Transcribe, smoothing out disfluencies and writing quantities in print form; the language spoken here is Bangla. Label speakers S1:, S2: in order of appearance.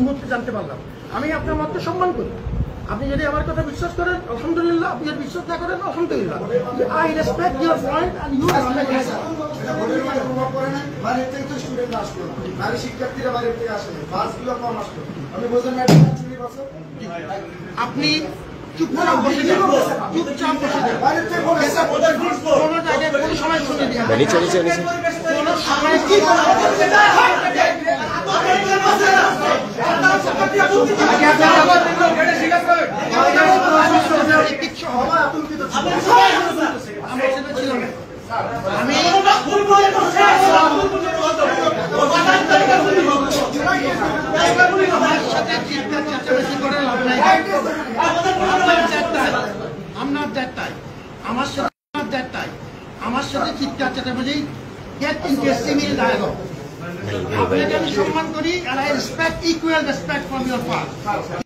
S1: মুহূর্তে জানতে পারলাম। আমি আপনার মতকে সম্মান করি। আপনি যদি আমার কথা বিশ্বাস করেন আলহামদুলিল্লাহ, আপনি যদি বিশ্বাস না করেন আলহামদুলিল্লাহ। I respect your point and you respect my point. শিক্ষার্থীরা বাইরে থেকে আসে, বাসগুলো কম আসলো, আপনি বোঝেন না? আপনি চুপচাপ বসে যান, চুপচাপ বসে যান। কোনো জায়গায় কোনো সময় শুনে দিন, কোনো সময় কি আমার সাথে চিৎকার চেঁচামেচি get interesting in dialogue. আপনাকে আমি সম্মান করি and I respect equal respect from your part.